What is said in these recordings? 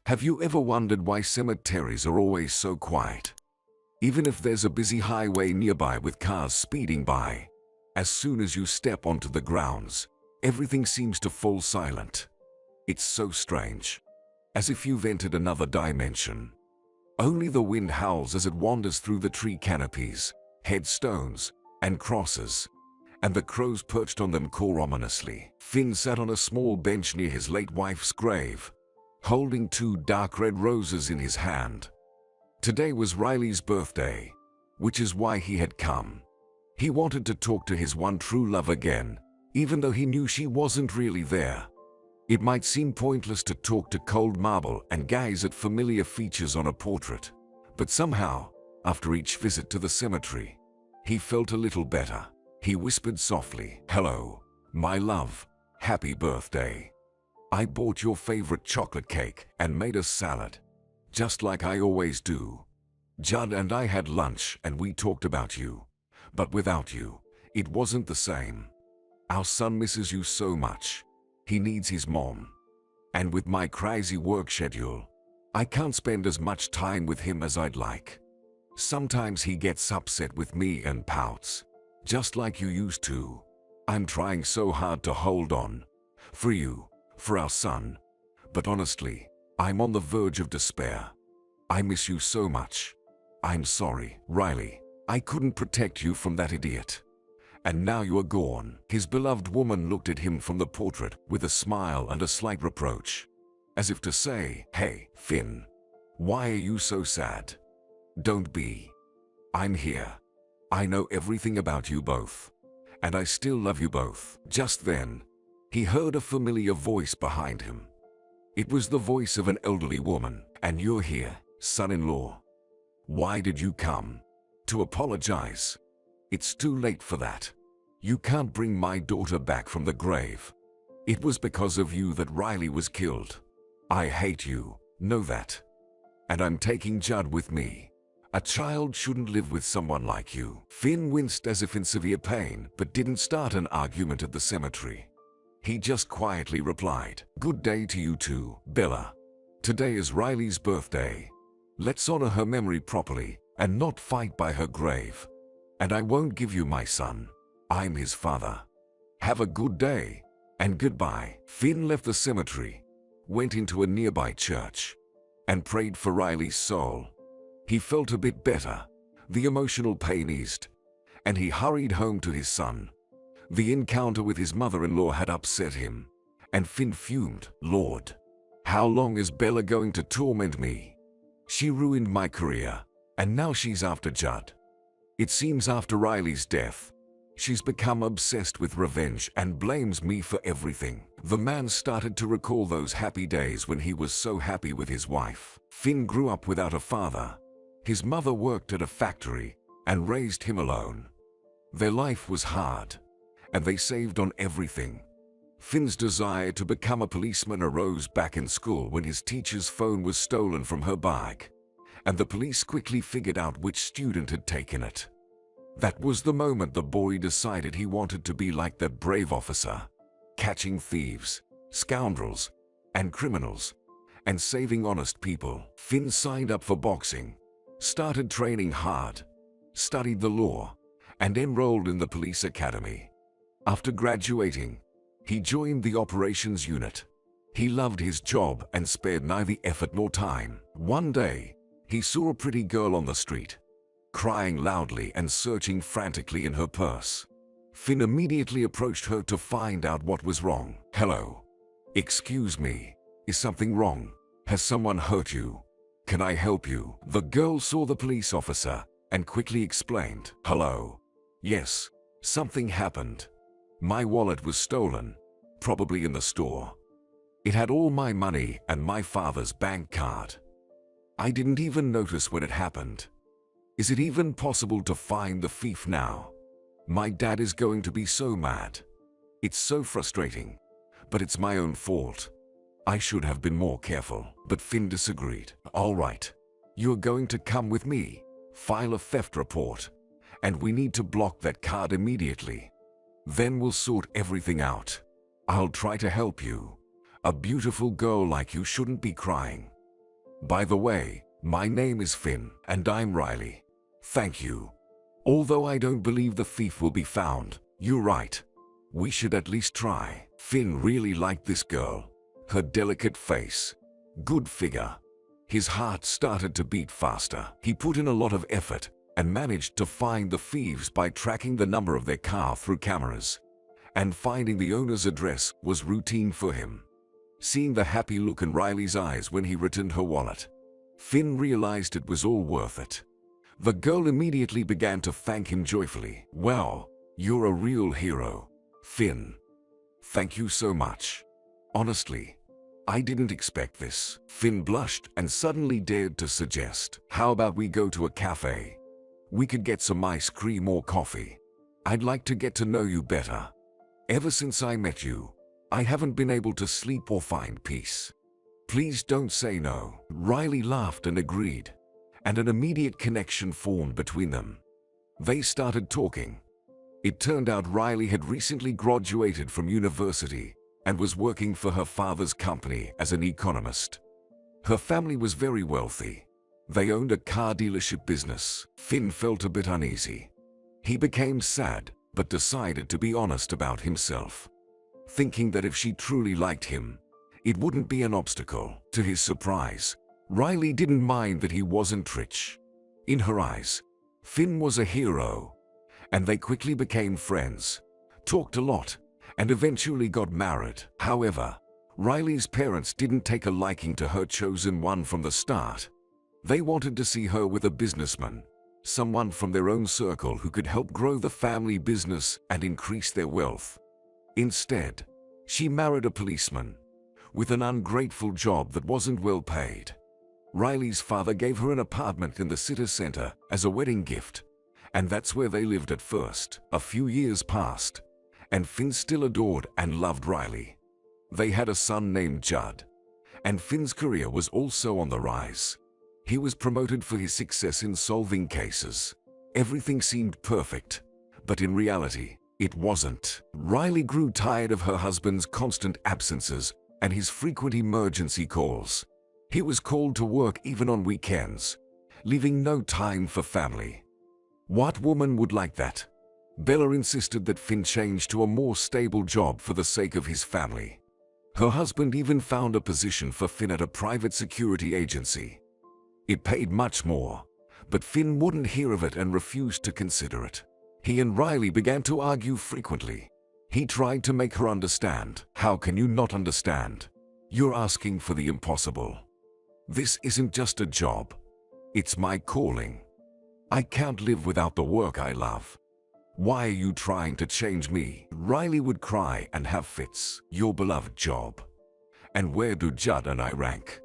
Have you ever wondered why cemeteries are always so quiet? Even if there's a busy highway nearby with cars speeding by, as soon as you step onto the grounds, everything seems to fall silent. It's so strange, as if you've entered another dimension. Only the wind howls as it wanders through the tree canopies, headstones, and crosses, and the crows perched on them caw ominously. Finn sat on a small bench near his late wife's grave, holding 2 dark red roses in his hand. Today was Riley's birthday, which is why he had come. He wanted to talk to his one true love again, even though he knew she wasn't really there. It might seem pointless to talk to cold marble and gaze at familiar features on a portrait, but somehow, after each visit to the cemetery, he felt a little better. He whispered softly, "Hello, my love, happy birthday. I bought your favorite chocolate cake and made a salad, just like I always do. Judd and I had lunch and we talked about you, but without you, it wasn't the same. Our son misses you so much. He needs his mom. And with my crazy work schedule, I can't spend as much time with him as I'd like. Sometimes he gets upset with me and pouts, just like you used to. I'm trying so hard to hold on, for you, for our son, but honestly, I'm on the verge of despair. I miss you so much. I'm sorry, Riley. I couldn't protect you from that idiot. And now you are gone." His beloved woman looked at him from the portrait with a smile and a slight reproach, as if to say, "Hey, Finn, why are you so sad? Don't be. I'm here. I know everything about you both, and I still love you both." Just then, he heard a familiar voice behind him. It was the voice of an elderly woman. "And you're here, son-in-law. Why did you come? To apologize? It's too late for that. You can't bring my daughter back from the grave. It was because of you that Riley was killed. I hate you, know that. And I'm taking Judd with me. A child shouldn't live with someone like you." Finn winced as if in severe pain, but didn't start an argument at the cemetery. He just quietly replied, "Good day to you too, Bella. Today is Riley's birthday. Let's honor her memory properly and not fight by her grave. And I won't give you my son. I'm his father. Have a good day, and goodbye." Finn left the cemetery, went into a nearby church, and prayed for Riley's soul. He felt a bit better, the emotional pain eased, and he hurried home to his son. The encounter with his mother-in-law had upset him, and Finn fumed, "Lord, how long is Bella going to torment me? She ruined my career, and now she's after Judd. It seems after Riley's death, she's become obsessed with revenge and blames me for everything." The man started to recall those happy days when he was so happy with his wife. Finn grew up without a father. His mother worked at a factory and raised him alone. Their life was hard, and they saved on everything. Finn's desire to become a policeman arose back in school when his teacher's phone was stolen from her bag, and the police quickly figured out which student had taken it. That was the moment the boy decided he wanted to be like that brave officer, catching thieves, scoundrels, and criminals, and saving honest people. Finn signed up for boxing, started training hard, studied the law, and enrolled in the police academy. After graduating, he joined the operations unit. He loved his job and spared neither effort nor time. One day, he saw a pretty girl on the street, crying loudly and searching frantically in her purse. Finn immediately approached her to find out what was wrong. "Hello. Excuse me, is something wrong? Has someone hurt you? Can I help you?" The girl saw the police officer and quickly explained, "Hello. Yes, something happened. My wallet was stolen, probably in the store. It had all my money and my father's bank card. I didn't even notice when it happened. Is it even possible to find the thief now? My dad is going to be so mad. It's so frustrating, but it's my own fault. I should have been more careful." But Finn disagreed. "All right, you're going to come with me, file a theft report, and we need to block that card immediately. Then we'll sort everything out. I'll try to help you. A beautiful girl like you shouldn't be crying." By the way, my name is Finn, and I'm Riley. Thank you. Although I don't believe the thief will be found, you're right. We should at least try. Finn really liked this girl. Her delicate face. Good figure. His heart started to beat faster. He put in a lot of effort and managed to find the thieves by tracking the number of their car through cameras. And finding the owner's address was routine for him. Seeing the happy look in Riley's eyes when he returned her wallet, Finn realized it was all worth it. The girl immediately began to thank him joyfully. "Well, you're a real hero, Finn. Thank you so much. Honestly, I didn't expect this." Finn blushed and suddenly dared to suggest, "How about we go to a cafe? We could get some ice cream or coffee. I'd like to get to know you better. Ever since I met you, I haven't been able to sleep or find peace. Please don't say no." Riley laughed and agreed, and an immediate connection formed between them. They started talking. It turned out Riley had recently graduated from university and was working for her father's company as an economist. Her family was very wealthy. They owned a car dealership business. Finn felt a bit uneasy. He became sad, but decided to be honest about himself, thinking that if she truly liked him, it wouldn't be an obstacle. To his surprise, Riley didn't mind that he wasn't rich. In her eyes, Finn was a hero, and they quickly became friends, talked a lot, and eventually got married. However, Riley's parents didn't take a liking to her chosen one from the start. They wanted to see her with a businessman, someone from their own circle who could help grow the family business and increase their wealth. Instead, she married a policeman with an ungrateful job that wasn't well paid. Riley's father gave her an apartment in the city center as a wedding gift, and that's where they lived at first. A few years passed, and Finn still adored and loved Riley. They had a son named Judd, and Finn's career was also on the rise. He was promoted for his success in solving cases. Everything seemed perfect, but in reality, it wasn't. Riley grew tired of her husband's constant absences and his frequent emergency calls. He was called to work even on weekends, leaving no time for family. What woman would like that? Bella insisted that Finn change to a more stable job for the sake of his family. Her husband even found a position for Finn at a private security agency. It paid much more, but Finn wouldn't hear of it and refused to consider it. He and Riley began to argue frequently. He tried to make her understand. "How can you not understand? You're asking for the impossible. This isn't just a job. It's my calling. I can't live without the work I love. Why are you trying to change me?" Riley would cry and have fits. "Your beloved job. And where do Judd and I rank?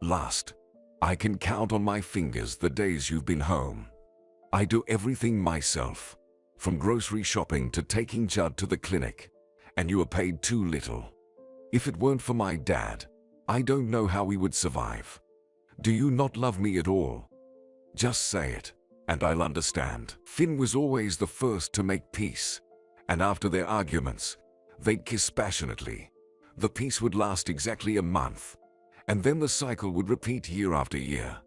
Last. I can count on my fingers the days you've been home. I do everything myself, from grocery shopping to taking Judd to the clinic, and you are paid too little. If it weren't for my dad, I don't know how we would survive. Do you not love me at all? Just say it, and I'll understand." Finn was always the first to make peace, and after their arguments, they'd kiss passionately. The peace would last exactly a month, and then the cycle would repeat year after year.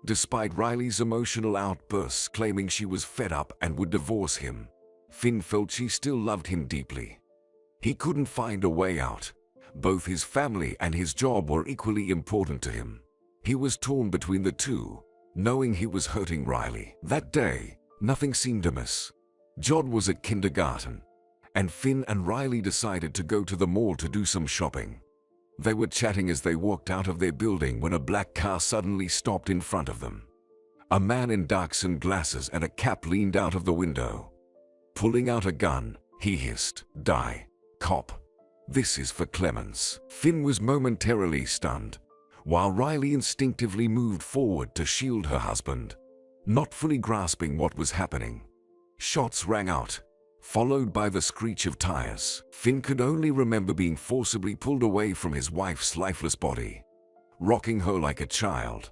Despite Riley's emotional outbursts claiming she was fed up and would divorce him, Finn felt she still loved him deeply. He couldn't find a way out. Both his family and his job were equally important to him. He was torn between the two, knowing he was hurting Riley. That day, nothing seemed amiss. Judd was at kindergarten, and Finn and Riley decided to go to the mall to do some shopping. They were chatting as they walked out of their building when a black car suddenly stopped in front of them. A man in dark sunglasses and a cap leaned out of the window. Pulling out a gun, he hissed, "Die, cop. This is for Clemens." Finn was momentarily stunned, while Riley instinctively moved forward to shield her husband, not fully grasping what was happening. Shots rang out, followed by the screech of tires. Finn could only remember being forcibly pulled away from his wife's lifeless body, rocking her like a child,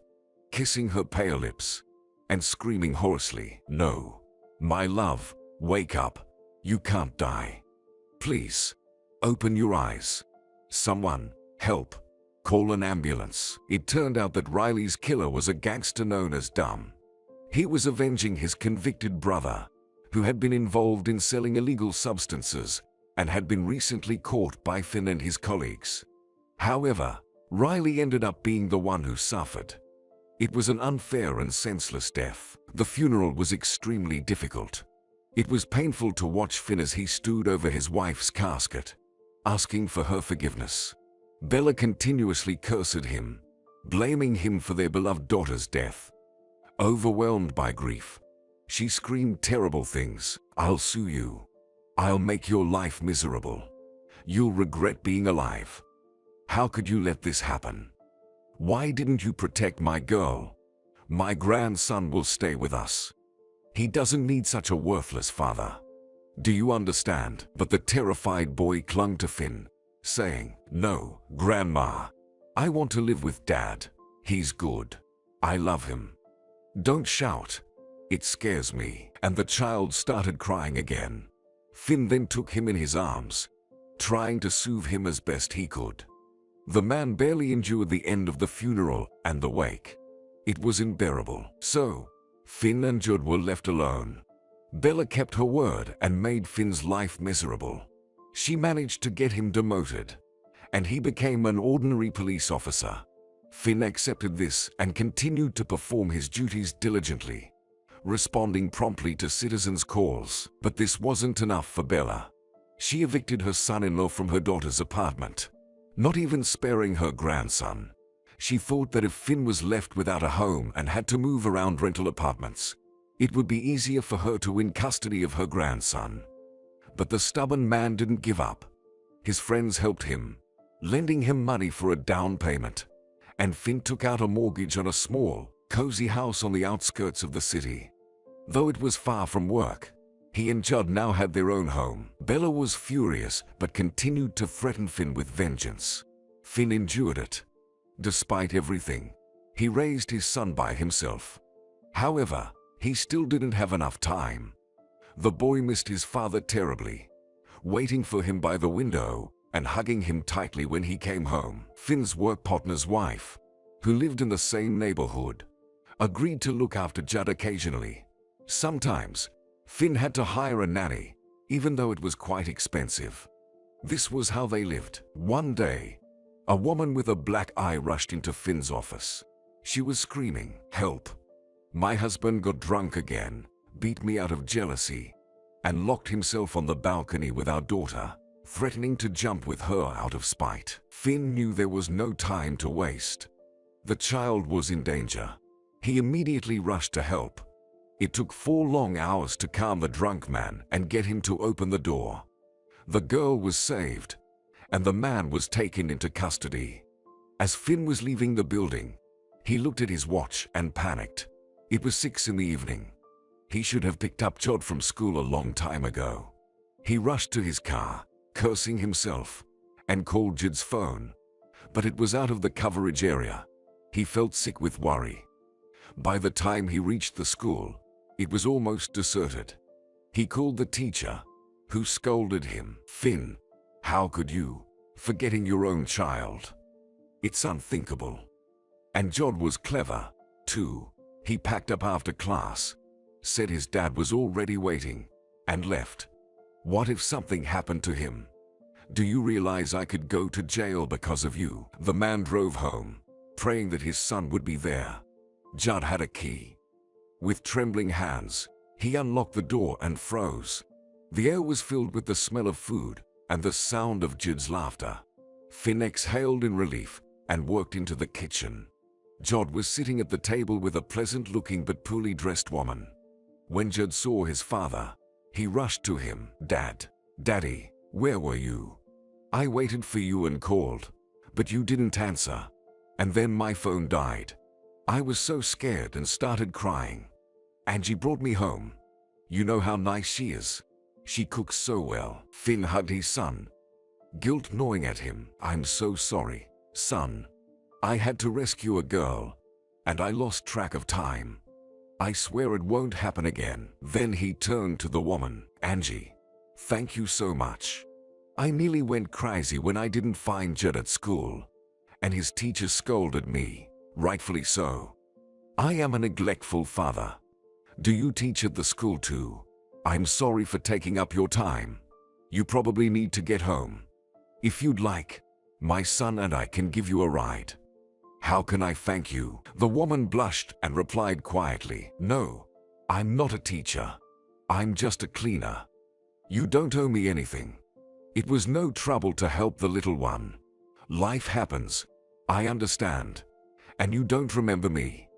kissing her pale lips, and screaming hoarsely, "No, my love, wake up. You can't die. Please, open your eyes. Someone, help. Call an ambulance. It turned out that Riley's killer was a gangster known as Dumb. He was avenging his convicted brother, who had been involved in selling illegal substances and had been recently caught by Finn and his colleagues. However, Riley ended up being the one who suffered. It was an unfair and senseless death. The funeral was extremely difficult. It was painful to watch Finn as he stood over his wife's casket, asking for her forgiveness. Bella continuously cursed him, blaming him for their beloved daughter's death. Overwhelmed by grief, she screamed terrible things. "I'll sue you. I'll make your life miserable. You'll regret being alive. How could you let this happen? Why didn't you protect my girl? My grandson will stay with us. He doesn't need such a worthless father. Do you understand?" But the terrified boy clung to Finn, saying, "No, Grandma. I want to live with Dad. He's good. I love him. Don't shout. It scares me." And the child started crying again. Finn then took him in his arms, trying to soothe him as best he could. The man barely endured the end of the funeral and the wake. It was unbearable. So, Finn and Judd were left alone. Bella kept her word and made Finn's life miserable. She managed to get him demoted, and he became an ordinary police officer. Finn accepted this and continued to perform his duties diligently, responding promptly to citizens' calls. But this wasn't enough for Bella. She evicted her son-in-law from her daughter's apartment, not even sparing her grandson. She thought that if Finn was left without a home and had to move around rental apartments, it would be easier for her to win custody of her grandson. But the stubborn man didn't give up. His friends helped him, lending him money for a down payment, and Finn took out a mortgage on a small, cozy house on the outskirts of the city. Though it was far from work, he and Judd now had their own home. Bella was furious but continued to threaten Finn with vengeance. Finn endured it. Despite everything, he raised his son by himself. However, he still didn't have enough time. The boy missed his father terribly, waiting for him by the window and hugging him tightly when he came home. Finn's work partner's wife, who lived in the same neighborhood, agreed to look after Judd occasionally. Sometimes, Finn had to hire a nanny, even though it was quite expensive. This was how they lived. One day, a woman with a black eye rushed into Finn's office. She was screaming, "Help! My husband got drunk again, beat me out of jealousy, and locked himself on the balcony with our daughter, threatening to jump with her out of spite." Finn knew there was no time to waste. The child was in danger. He immediately rushed to help. It took 4 long hours to calm the drunk man and get him to open the door. The girl was saved, and the man was taken into custody. As Finn was leaving the building, he looked at his watch and panicked. It was 6 in the evening. He should have picked up Judd from school a long time ago. He rushed to his car, cursing himself, and called Judd's phone, but it was out of the coverage area. He felt sick with worry. By the time he reached the school, it was almost deserted. He called the teacher, who scolded him. "Finn, how could you, forgetting your own child? It's unthinkable." And Judd was clever, too. He packed up after class, said his dad was already waiting, and left. "What if something happened to him? Do you realize I could go to jail because of you?" The man drove home, praying that his son would be there. Judd had a key. With trembling hands, he unlocked the door and froze. The air was filled with the smell of food and the sound of Judd's laughter. Finn exhaled in relief and walked into the kitchen. Judd was sitting at the table with a pleasant-looking but poorly dressed woman. When Judd saw his father, he rushed to him. Daddy, where were you? I waited for you and called, but you didn't answer. And then my phone died. I was so scared and started crying. Angie brought me home. You know how nice she is. She cooks so well." Finn hugged his son, guilt gnawing at him. "I'm so sorry, son. I had to rescue a girl, and I lost track of time. I swear it won't happen again." Then he turned to the woman. "Angie, thank you so much. I nearly went crazy when I didn't find Judd at school, and his teacher scolded me, rightfully so. I am a neglectful father. Do you teach at the school too? I'm sorry for taking up your time. You probably need to get home. If you'd like, my son and I can give you a ride. How can I thank you? The woman blushed and replied quietly, no, I'm not a teacher. I'm just a cleaner. You don't owe me anything. It was no trouble to help the little one. Life happens. I understand. And you don't remember me.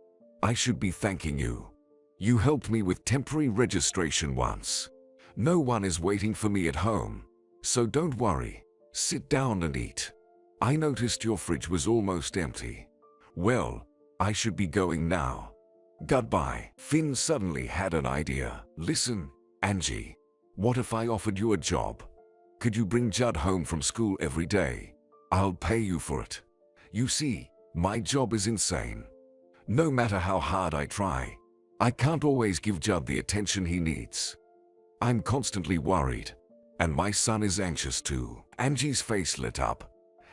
I should be thanking you. You helped me with temporary registration once. No one is waiting for me at home, so don't worry. Sit down and eat. I noticed your fridge was almost empty. Well, I should be going now. Goodbye. Finn suddenly had an idea. Listen, Angie, what if I offered you a job? Could you bring Judd home from school every day? I'll pay you for it. You see, my job is insane. No matter how hard I try, I can't always give Judd the attention he needs. I'm constantly worried, and my son is anxious too. Angie's face lit up,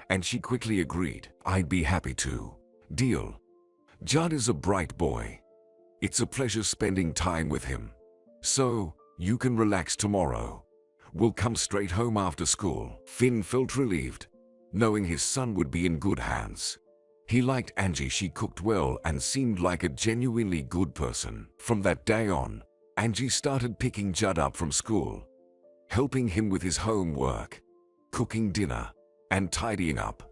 and she quickly agreed. I'd be happy to. Deal. Judd is a bright boy. It's a pleasure spending time with him. So, you can relax tomorrow. We'll come straight home after school. Finn felt relieved, knowing his son would be in good hands. He liked Angie. She cooked well and seemed like a genuinely good person. From that day on, Angie started picking Judd up from school, helping him with his homework, cooking dinner, and tidying up.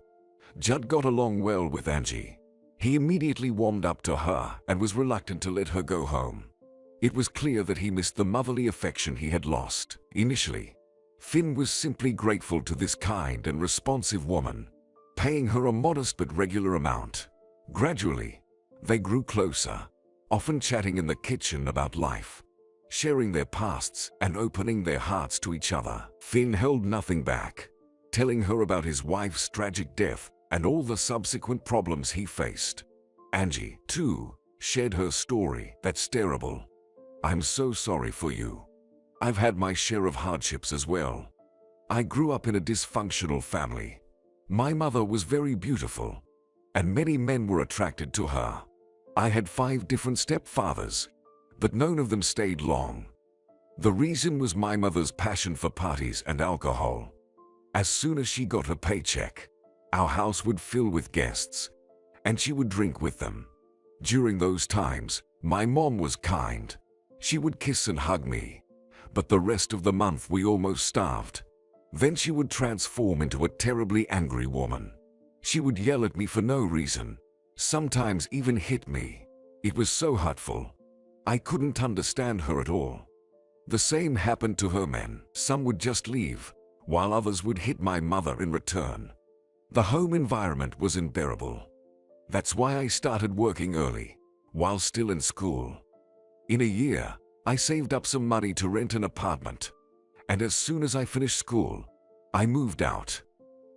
Judd got along well with Angie. He immediately warmed up to her and was reluctant to let her go home. It was clear that he missed the motherly affection he had lost. Initially, Finn was simply grateful to this kind and responsive woman, paying her a modest but regular amount. Gradually, they grew closer, often chatting in the kitchen about life, sharing their pasts and opening their hearts to each other. Finn held nothing back, telling her about his wife's tragic death and all the subsequent problems he faced. Angie, too, shared her story. That's terrible. I'm so sorry for you. I've had my share of hardships as well. I grew up in a dysfunctional family. My mother was very beautiful, and many men were attracted to her. I had 5 different stepfathers, but none of them stayed long. The reason was my mother's passion for parties and alcohol. As soon as she got a paycheck, our house would fill with guests, and she would drink with them. During those times, my mom was kind. She would kiss and hug me, but the rest of the month we almost starved. Then she would transform into a terribly angry woman. She would yell at me for no reason, sometimes even hit me. It was so hurtful. I couldn't understand her at all. The same happened to her men. Some would just leave, while others would hit my mother in return. The home environment was unbearable. That's why I started working early, while still in school. In a year, I saved up some money to rent an apartment, and as soon as I finished school, I moved out.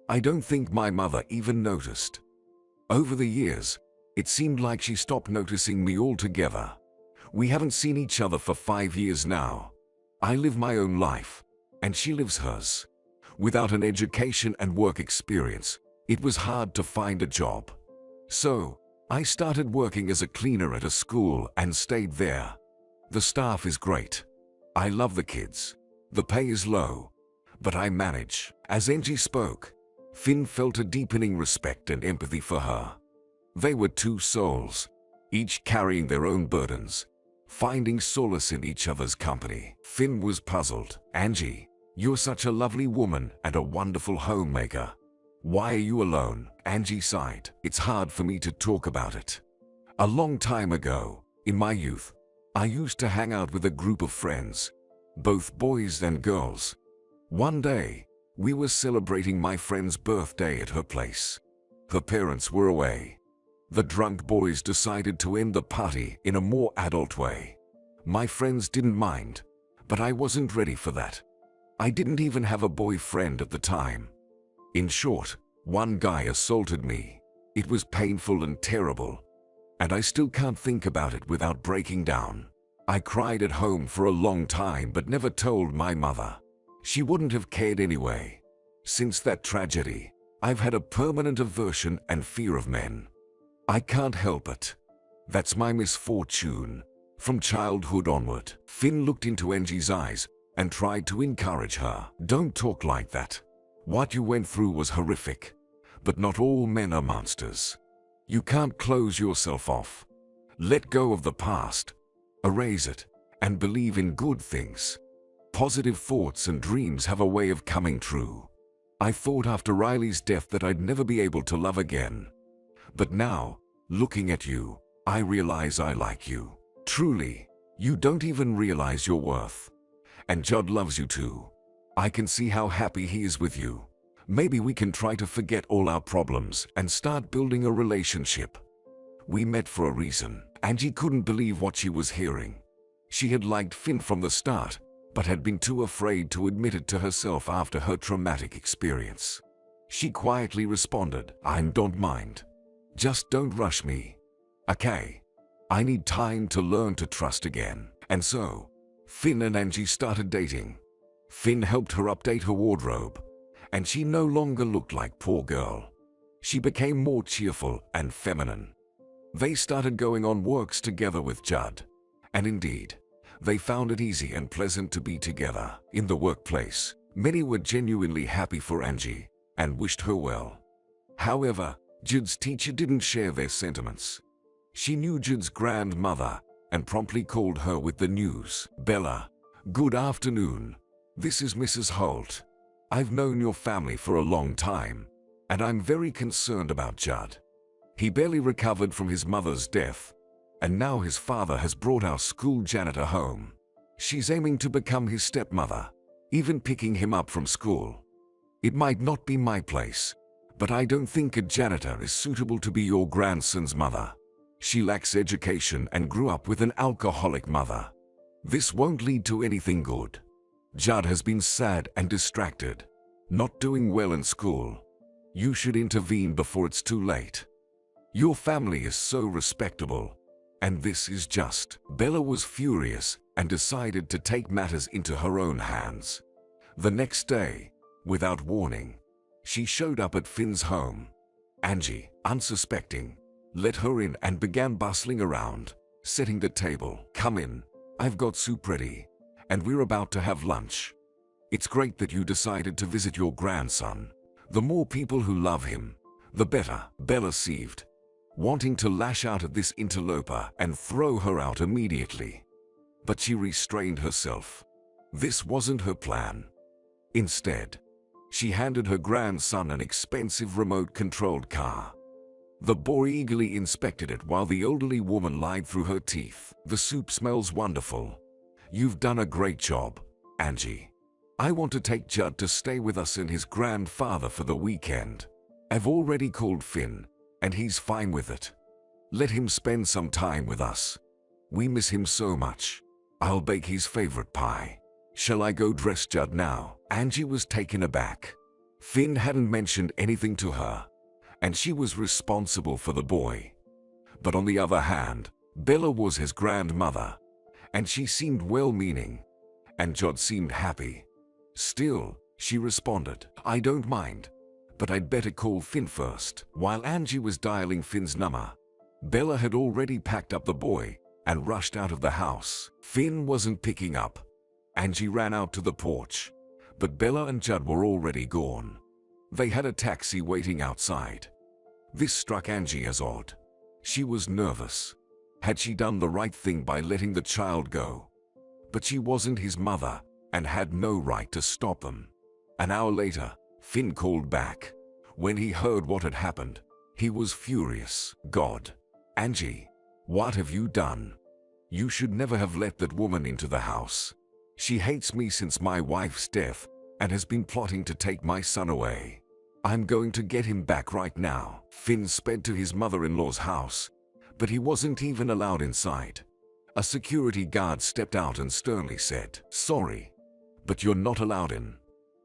I don't think my mother even noticed. Over the years, it seemed like she stopped noticing me altogether. We haven't seen each other for 5 years now. I live my own life, and she lives hers. Without an education and work experience, it was hard to find a job. So, I started working as a cleaner at a school and stayed there. The staff is great. I love the kids. The pay is low, but I manage. As Angie spoke, Finn felt a deepening respect and empathy for her. They were 2 souls, each carrying their own burdens, finding solace in each other's company. Finn was puzzled. Angie, you're such a lovely woman and a wonderful homemaker. Why are you alone? Angie sighed. It's hard for me to talk about it. A long time ago, in my youth, I used to hang out with a group of friends, both boys and girls. One day, we were celebrating my friend's birthday at her place. Her parents were away. The drunk boys decided to end the party in a more adult way. My friends didn't mind, but I wasn't ready for that. I didn't even have a boyfriend at the time. In short, one guy assaulted me. It was painful and terrible, and I still can't think about it without breaking down. I cried at home for a long time but never told my mother. She wouldn't have cared anyway. Since that tragedy, I've had a permanent aversion and fear of men. I can't help it. That's my misfortune. From childhood onward. Finn looked into Angie's eyes and tried to encourage her. Don't talk like that. What you went through was horrific. But not all men are monsters. You can't close yourself off. Let go of the past. Erase it and believe in good things. Positive thoughts and dreams have a way of coming true. I thought after Riley's death that I'd never be able to love again. But now, looking at you, I realize I like you. Truly, you don't even realize your worth. And Judd loves you too. I can see how happy he is with you. Maybe we can try to forget all our problems and start building a relationship. We met for a reason. Angie couldn't believe what she was hearing. She had liked Finn from the start, but had been too afraid to admit it to herself after her traumatic experience. She quietly responded, "I don't mind. Just don't rush me. Okay? I need time to learn to trust again." And so, Finn and Angie started dating. Finn helped her update her wardrobe, and she no longer looked like poor girl. She became more cheerful and feminine. They started going on walks together with Judd, and indeed, they found it easy and pleasant to be together. In the workplace, many were genuinely happy for Angie and wished her well. However, Judd's teacher didn't share their sentiments. She knew Judd's grandmother and promptly called her with the news. "Bella, good afternoon. This is Mrs. Holt. I've known your family for a long time, and I'm very concerned about Judd. He barely recovered from his mother's death, and now his father has brought our school janitor home. She's aiming to become his stepmother, even picking him up from school. It might not be my place, but I don't think a janitor is suitable to be your grandson's mother. She lacks education and grew up with an alcoholic mother. This won't lead to anything good. Judd has been sad and distracted, not doing well in school. You should intervene before it's too late. Your family is so respectable, and this is just." Bella was furious and decided to take matters into her own hands. The next day, without warning, she showed up at Finn's home. Angie, unsuspecting, let her in and began bustling around, setting the table. "Come in, I've got soup ready, and we're about to have lunch. It's great that you decided to visit your grandson. The more people who love him, the better." Bella seethed, wanting to lash out at this interloper and throw her out immediately. But she restrained herself. This wasn't her plan. Instead, she handed her grandson an expensive remote-controlled car. The boy eagerly inspected it while the elderly woman lied through her teeth. "The soup smells wonderful. You've done a great job, Angie. I want to take Judd to stay with us and his grandfather for the weekend. I've already called Finn, and he's fine with it. Let him spend some time with us. We miss him so much. I'll bake his favorite pie. Shall I go dress Judd now?" Angie was taken aback. Finn hadn't mentioned anything to her, and she was responsible for the boy. But on the other hand, Bella was his grandmother, and she seemed well-meaning, and Judd seemed happy. Still, she responded, "I don't mind, but I'd better call Finn first." While Angie was dialing Finn's number, Bella had already packed up the boy and rushed out of the house. Finn wasn't picking up. Angie ran out to the porch, but Bella and Judd were already gone. They had a taxi waiting outside. This struck Angie as odd. She was nervous. Had she done the right thing by letting the child go? But she wasn't his mother and had no right to stop them. An hour later, Finn called back. When he heard what had happened, he was furious. "God, Angie, what have you done? You should never have let that woman into the house. She hates me since my wife's death and has been plotting to take my son away. I'm going to get him back right now." Finn sped to his mother-in-law's house, but he wasn't even allowed inside. A security guard stepped out and sternly said, "Sorry, but you're not allowed in.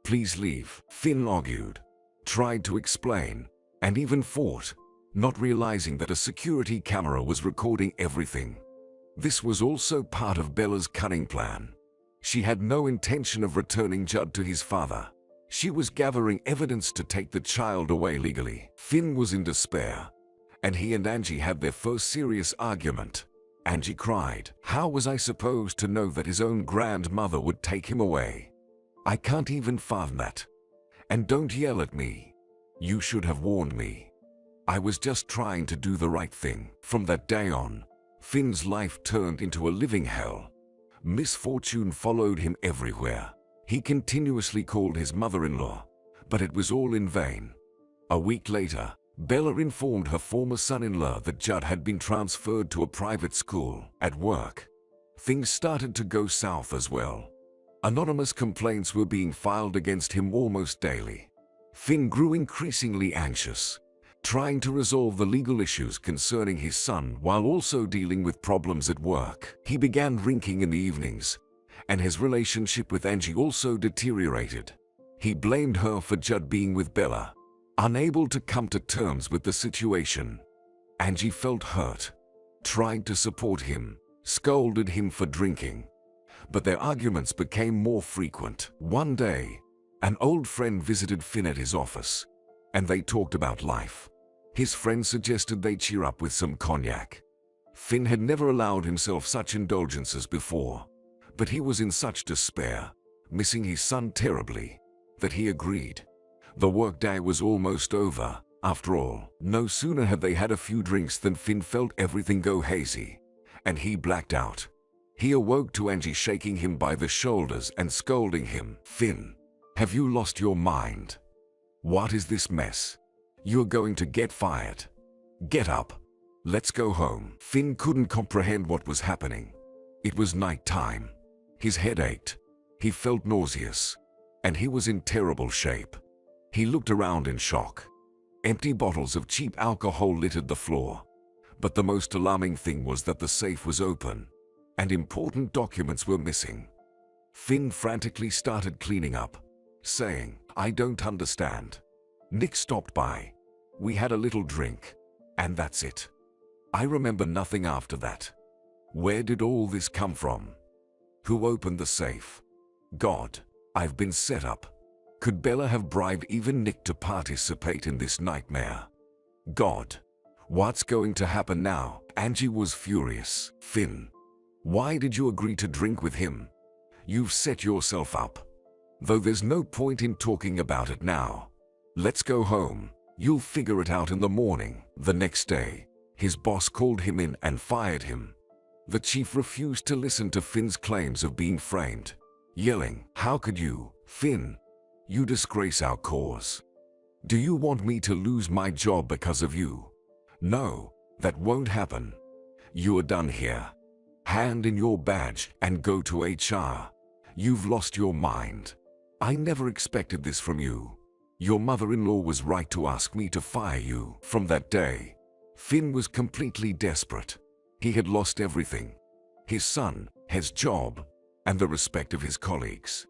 Please leave." Finn argued, tried to explain, and even fought, not realizing that a security camera was recording everything. This was also part of Bella's cunning plan. She had no intention of returning Judd to his father. She was gathering evidence to take the child away legally. Finn was in despair, and he and Angie had their first serious argument. Angie cried, "How was I supposed to know that his own grandmother would take him away? I can't even fathom that. And don't yell at me. You should have warned me. I was just trying to do the right thing." From that day on, Finn's life turned into a living hell. Misfortune followed him everywhere. He continuously called his mother-in-law, but it was all in vain. A week later, Bella informed her former son-in-law that Judd had been transferred to a private school. At work, things started to go south as well. Anonymous complaints were being filed against him almost daily. Finn grew increasingly anxious, trying to resolve the legal issues concerning his son while also dealing with problems at work. He began drinking in the evenings, and his relationship with Angie also deteriorated. He blamed her for Judd being with Bella, unable to come to terms with the situation. Angie felt hurt, tried to support him, scolded him for drinking, but their arguments became more frequent. One day, an old friend visited Finn at his office, and they talked about life. His friend suggested they cheer up with some cognac. Finn had never allowed himself such indulgences before, but he was in such despair, missing his son terribly, that he agreed. The workday was almost over, after all. No sooner had they had a few drinks than Finn felt everything go hazy, and he blacked out. He awoke to Angie shaking him by the shoulders and scolding him. "Finn, have you lost your mind? What is this mess? You're going to get fired. Get up. Let's go home." Finn couldn't comprehend what was happening. It was night time. His head ached. He felt nauseous, and he was in terrible shape. He looked around in shock. Empty bottles of cheap alcohol littered the floor. But the most alarming thing was that the safe was open, and important documents were missing. Finn frantically started cleaning up, saying, "I don't understand. Nick stopped by. We had a little drink, and that's it. I remember nothing after that. Where did all this come from? Who opened the safe? God, I've been set up. Could Bella have bribed even Nick to participate in this nightmare? God, what's going to happen now?" Angie was furious. "Finn, why did you agree to drink with him? You've set yourself up. Though there's no point in talking about it now. Let's go home. You'll figure it out in the morning." The next day, his boss called him in and fired him. The chief refused to listen to Finn's claims of being framed, yelling, "How could you, Finn? You disgrace our cause. Do you want me to lose my job because of you? No, that won't happen. You are done here. Hand in your badge and go to HR. You've lost your mind. I never expected this from you. Your mother-in-law was right to ask me to fire you." From that day, Finn was completely desperate. He had lost everything: his son, his job, and the respect of his colleagues.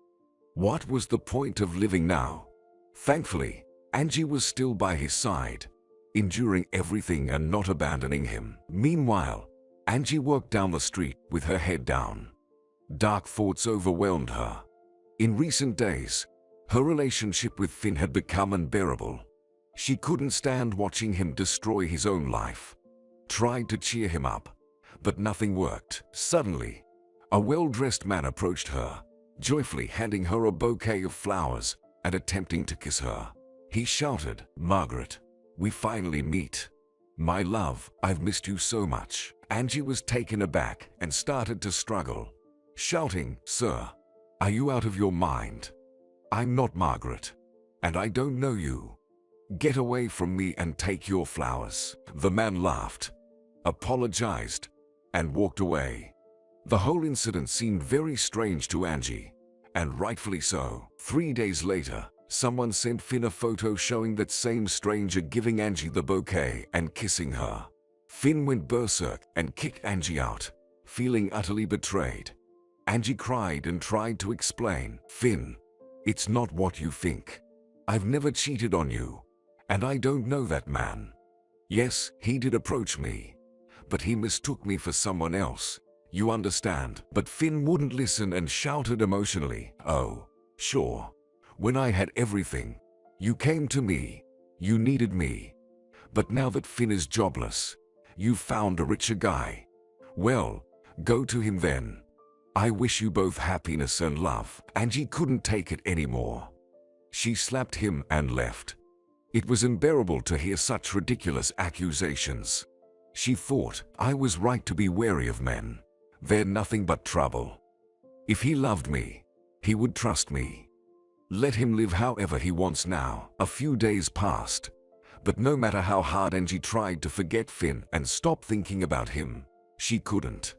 What was the point of living now? Thankfully, Angie was still by his side, enduring everything and not abandoning him. Meanwhile, Angie walked down the street with her head down. Dark thoughts overwhelmed her. In recent days, her relationship with Finn had become unbearable. She couldn't stand watching him destroy his own life. Tried to cheer him up, but nothing worked. Suddenly, a well-dressed man approached her, joyfully handing her a bouquet of flowers and attempting to kiss her. He shouted, "Margaret, we finally meet. My love, I've missed you so much." Angie was taken aback and started to struggle, shouting, "Sir, are you out of your mind? I'm not Margaret, and I don't know you. Get away from me and take your flowers." The man laughed, apologized, and walked away. The whole incident seemed very strange to Angie, and rightfully so. 3 days later, someone sent Finn a photo showing that same stranger giving Angie the bouquet and kissing her. Finn went berserk and kicked Angie out, feeling utterly betrayed. Angie cried and tried to explain, "Finn, it's not what you think. I've never cheated on you, and I don't know that man. Yes, he did approach me, but he mistook me for someone else. You understand?" But Finn wouldn't listen and shouted emotionally, "Oh, sure. When I had everything, you came to me. You needed me. But now that Finn is jobless, you've found a richer guy. Well, go to him then. I wish you both happiness and love." Angie couldn't take it anymore. She slapped him and left. It was unbearable to hear such ridiculous accusations. She thought, I was right to be wary of men. They're nothing but trouble. If he loved me, he would trust me. Let him live however he wants now. A few days passed, but no matter how hard Angie tried to forget Finn and stop thinking about him, she couldn't.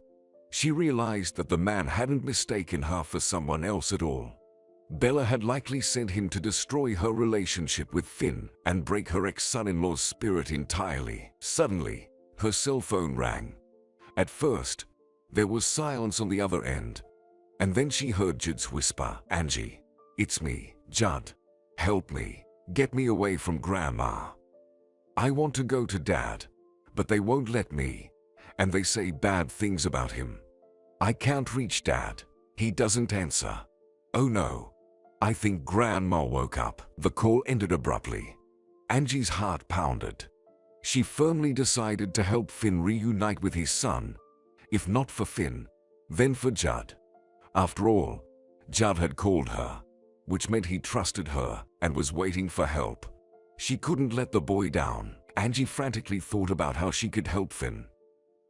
She realized that the man hadn't mistaken her for someone else at all. Bella had likely sent him to destroy her relationship with Finn and break her ex-son-in-law's spirit entirely. Suddenly, her cell phone rang. At first, there was silence on the other end, and then she heard Judd's whisper, "Angie, it's me, Judd. Help me. Get me away from Grandma. I want to go to Dad, but they won't let me, and they say bad things about him. I can't reach Dad. He doesn't answer. Oh no. I think Grandma woke up." The call ended abruptly. Angie's heart pounded. She firmly decided to help Finn reunite with his son. If not for Finn, then for Judd. After all, Judd had called her, which meant he trusted her and was waiting for help. She couldn't let the boy down. Angie frantically thought about how she could help Finn.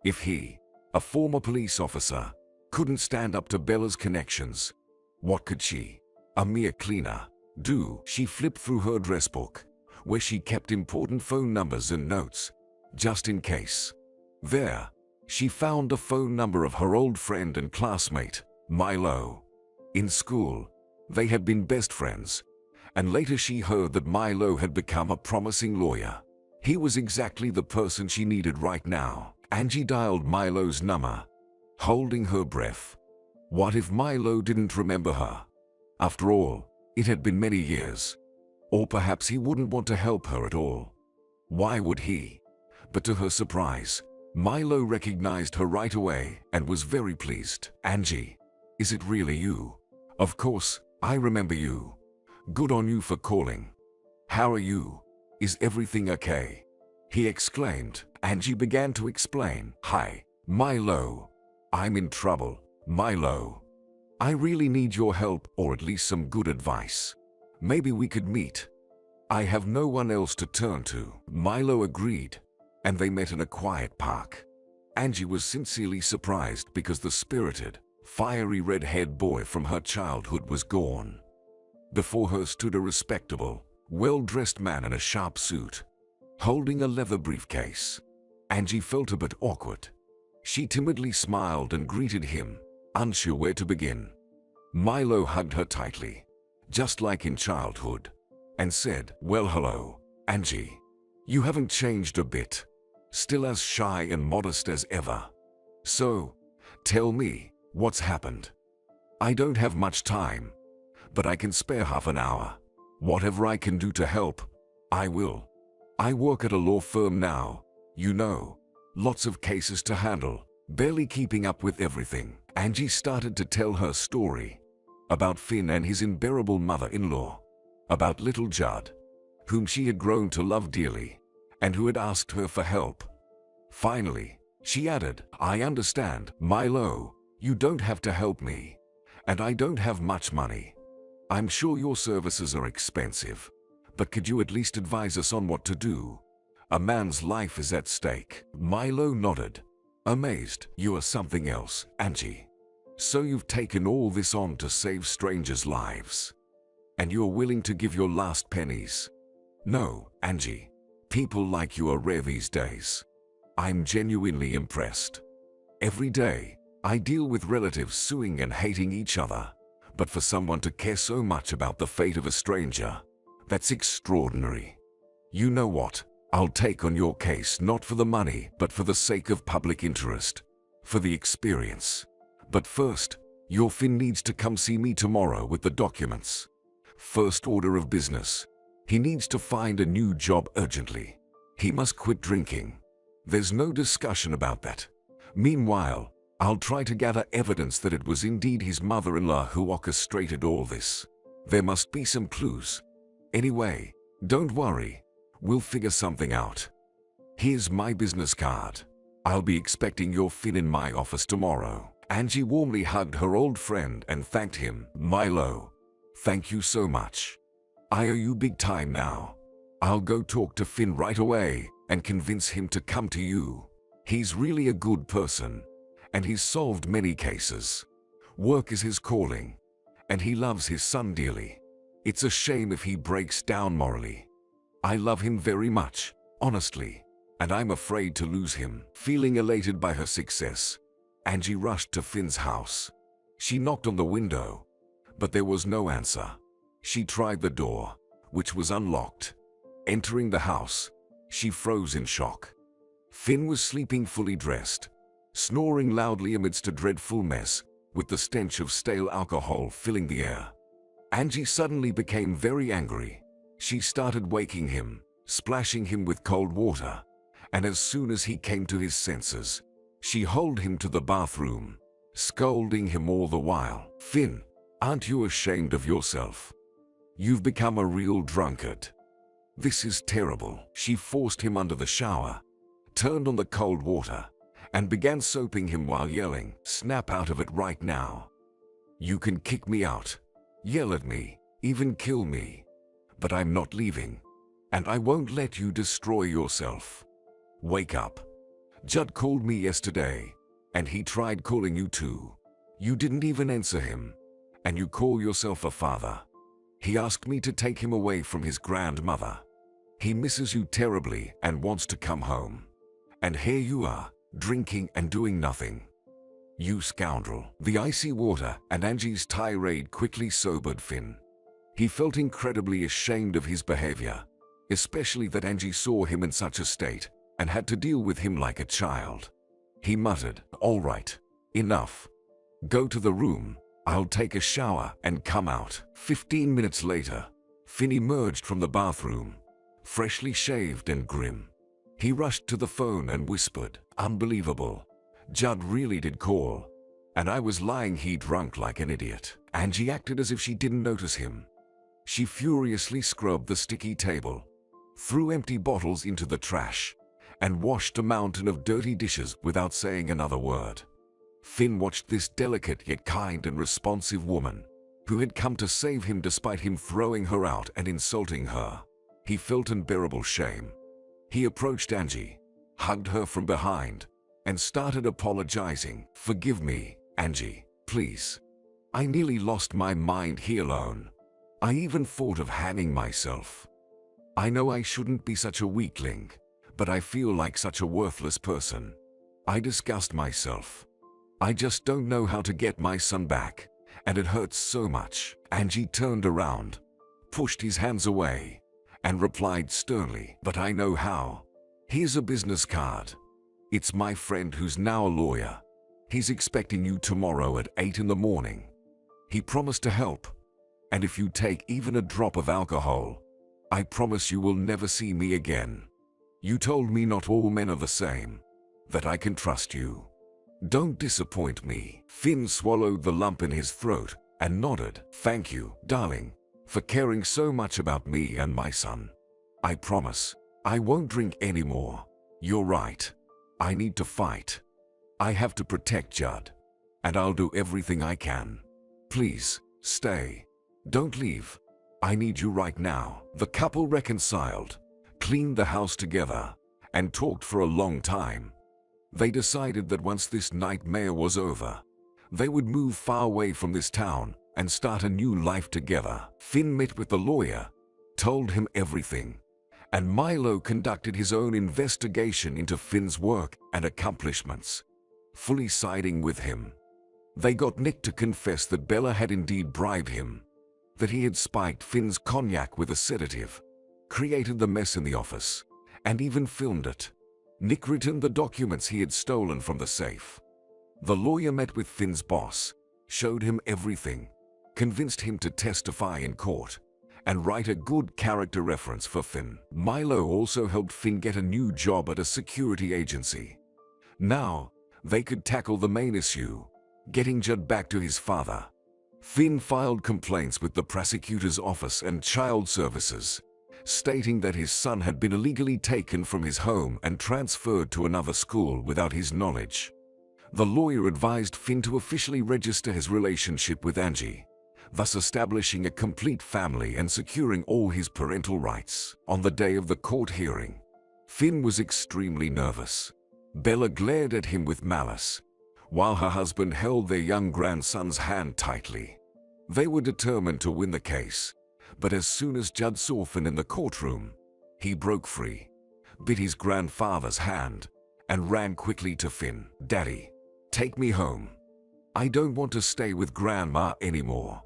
If he, a former police officer, couldn't stand up to Bella's connections, what could she, a mere cleaner, do? She flipped through her address book, where she kept important phone numbers and notes, just in case. There, she found a phone number of her old friend and classmate, Milo. In school, they had been best friends, and later she heard that Milo had become a promising lawyer. He was exactly the person she needed right now. Angie dialed Milo's number, holding her breath. What if Milo didn't remember her? After all, it had been many years. Or perhaps he wouldn't want to help her at all. Why would he? But to her surprise, Milo recognized her right away and was very pleased. "Angie, is it really you? Of course, I remember you. Good on you for calling. How are you? Is everything okay?" he exclaimed. Angie began to explain. "Hi, Milo. I'm in trouble, Milo. I really need your help, or at least some good advice. Maybe we could meet. I have no one else to turn to." Milo agreed, and they met in a quiet park. Angie was sincerely surprised because the spirited, fiery red-haired boy from her childhood was gone. Before her stood a respectable, well-dressed man in a sharp suit, holding a leather briefcase. Angie felt a bit awkward. She timidly smiled and greeted him, unsure where to begin. Milo hugged her tightly, just like in childhood, and said, "Well, hello, Angie. You haven't changed a bit. Still as shy and modest as ever. So, tell me, what's happened? I don't have much time, but I can spare half an hour. Whatever I can do to help, I will. I work at a law firm now, you know, lots of cases to handle, barely keeping up with everything." Angie started to tell her story about Finn and his unbearable mother-in-law, about little Judd, whom she had grown to love dearly, and who had asked her for help. Finally, she added, "I understand, Milo, you don't have to help me, and I don't have much money. I'm sure your services are expensive, but could you at least advise us on what to do? A man's life is at stake." Milo nodded, amazed. "You are something else, Angie. So you've taken all this on to save strangers' lives, and you're willing to give your last pennies? No, Angie, people like you are rare these days. I'm genuinely impressed. Every day, I deal with relatives suing and hating each other, but for someone to care so much about the fate of a stranger, that's extraordinary. You know what? I'll take on your case not for the money, but for the sake of public interest, for the experience. But first, your Finn needs to come see me tomorrow with the documents. First order of business. He needs to find a new job urgently. He must quit drinking. There's no discussion about that. Meanwhile, I'll try to gather evidence that it was indeed his mother-in-law who orchestrated all this. There must be some clues. Anyway, don't worry. We'll figure something out. Here's my business card. I'll be expecting your Finn in my office tomorrow." Angie warmly hugged her old friend and thanked him. "Milo, thank you so much. I owe you big time now. I'll go talk to Finn right away and convince him to come to you. He's really a good person, and he's solved many cases. Work is his calling, and he loves his son dearly. It's a shame if he breaks down morally. I love him very much, honestly, and I'm afraid to lose him." Feeling elated by her success, Angie rushed to Finn's house. She knocked on the window, but there was no answer. She tried the door, which was unlocked. Entering the house, she froze in shock. Finn was sleeping fully dressed, snoring loudly amidst a dreadful mess, with the stench of stale alcohol filling the air. Angie suddenly became very angry. She started waking him, splashing him with cold water, and as soon as he came to his senses, she hauled him to the bathroom, scolding him all the while. "Finn, aren't you ashamed of yourself? You've become a real drunkard. This is terrible." She forced him under the shower, turned on the cold water, and began soaping him while yelling, "Snap out of it right now. You can kick me out, yell at me, even kill me, but I'm not leaving, and I won't let you destroy yourself. Wake up. Judd called me yesterday, and he tried calling you too. You didn't even answer him, and you call yourself a father. He asked me to take him away from his grandmother. He misses you terribly and wants to come home. And here you are, drinking and doing nothing. You scoundrel." The icy water and Angie's tirade quickly sobered Finn. He felt incredibly ashamed of his behavior, especially that Angie saw him in such a state and had to deal with him like a child. He muttered, "All right, enough. Go to the room. I'll take a shower and come out." 15 minutes later, Finn emerged from the bathroom, freshly shaved and grim. He rushed to the phone and whispered, "Unbelievable. Judd really did call, and I was lying here drunk like an idiot." Angie acted as if she didn't notice him. She furiously scrubbed the sticky table, threw empty bottles into the trash, and washed a mountain of dirty dishes without saying another word. Finn watched this delicate yet kind and responsive woman, who had come to save him despite him throwing her out and insulting her. He felt unbearable shame. He approached Angie, hugged her from behind, and started apologizing. "Forgive me, Angie, please. I nearly lost my mind here alone. I even thought of hanging myself. I know I shouldn't be such a weakling, but I feel like such a worthless person. I disgust myself. I just don't know how to get my son back, and it hurts so much." Angie turned around, pushed his hands away, and replied sternly, "But I know how. Here's a business card. It's my friend who's now a lawyer. He's expecting you tomorrow at 8 in the morning. He promised to help, and if you take even a drop of alcohol, I promise you will never see me again. You told me not all men are the same, that I can trust you. Don't disappoint me." Finn swallowed the lump in his throat and nodded. "Thank you, darling, for caring so much about me and my son. I promise I won't drink anymore. You're right. I need to fight. I have to protect Judd, and I'll do everything I can. Please, stay. Don't leave. I need you right now." The couple reconciled, cleaned the house together, and talked for a long time. They decided that once this nightmare was over, they would move far away from this town and start a new life together. Finn met with the lawyer, told him everything, and Milo conducted his own investigation into Finn's work and accomplishments, fully siding with him. They got Nick to confess that Bella had indeed bribed him, that he had spiked Finn's cognac with a sedative, created the mess in the office, and even filmed it. Nick returned the documents he had stolen from the safe. The lawyer met with Finn's boss, showed him everything, convinced him to testify in court, and write a good character reference for Finn. Milo also helped Finn get a new job at a security agency. Now, they could tackle the main issue, getting Judd back to his father. Finn filed complaints with the prosecutor's office and child services, stating that his son had been illegally taken from his home and transferred to another school without his knowledge. The lawyer advised Finn to officially register his relationship with Angie, thus establishing a complete family and securing all his parental rights. On the day of the court hearing, Finn was extremely nervous. Bella glared at him with malice, while her husband held their young grandson's hand tightly. They were determined to win the case, but as soon as Judd saw Finn in the courtroom, he broke free, bit his grandfather's hand, and ran quickly to Finn. "Daddy, take me home. I don't want to stay with Grandma anymore.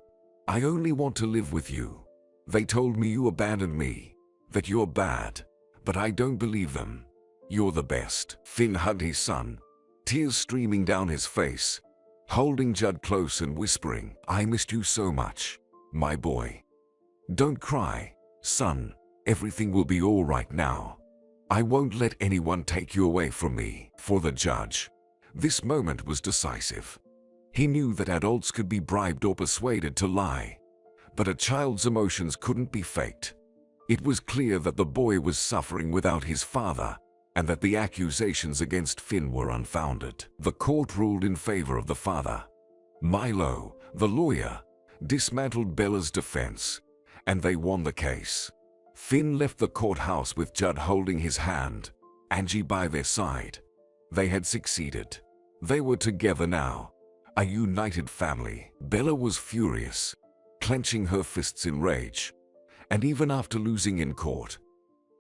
I only want to live with you. They told me you abandoned me, that you're bad, but I don't believe them. You're the best." Finn hugged his son, tears streaming down his face, holding Judd close and whispering, "I missed you so much, my boy. Don't cry, son. Everything will be all right now. I won't let anyone take you away from me." For the judge, this moment was decisive. He knew that adults could be bribed or persuaded to lie, but a child's emotions couldn't be faked. It was clear that the boy was suffering without his father, and that the accusations against Finn were unfounded. The court ruled in favor of the father. Milo, the lawyer, dismantled Bella's defense, and they won the case. Finn left the courthouse with Judd holding his hand, Angie by their side. They had succeeded. They were together now, a united family. Bella was furious, clenching her fists in rage. And even after losing in court,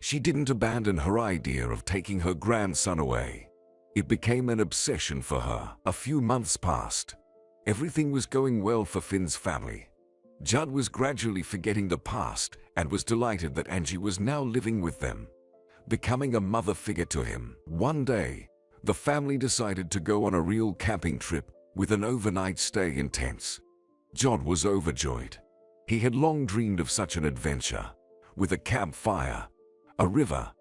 she didn't abandon her idea of taking her grandson away. It became an obsession for her. A few months passed. Everything was going well for Finn's family. Judd was gradually forgetting the past and was delighted that Angie was now living with them, becoming a mother figure to him. One day, the family decided to go on a real camping trip with an overnight stay in tents. Judd was overjoyed. He had long dreamed of such an adventure, with a campfire, a river,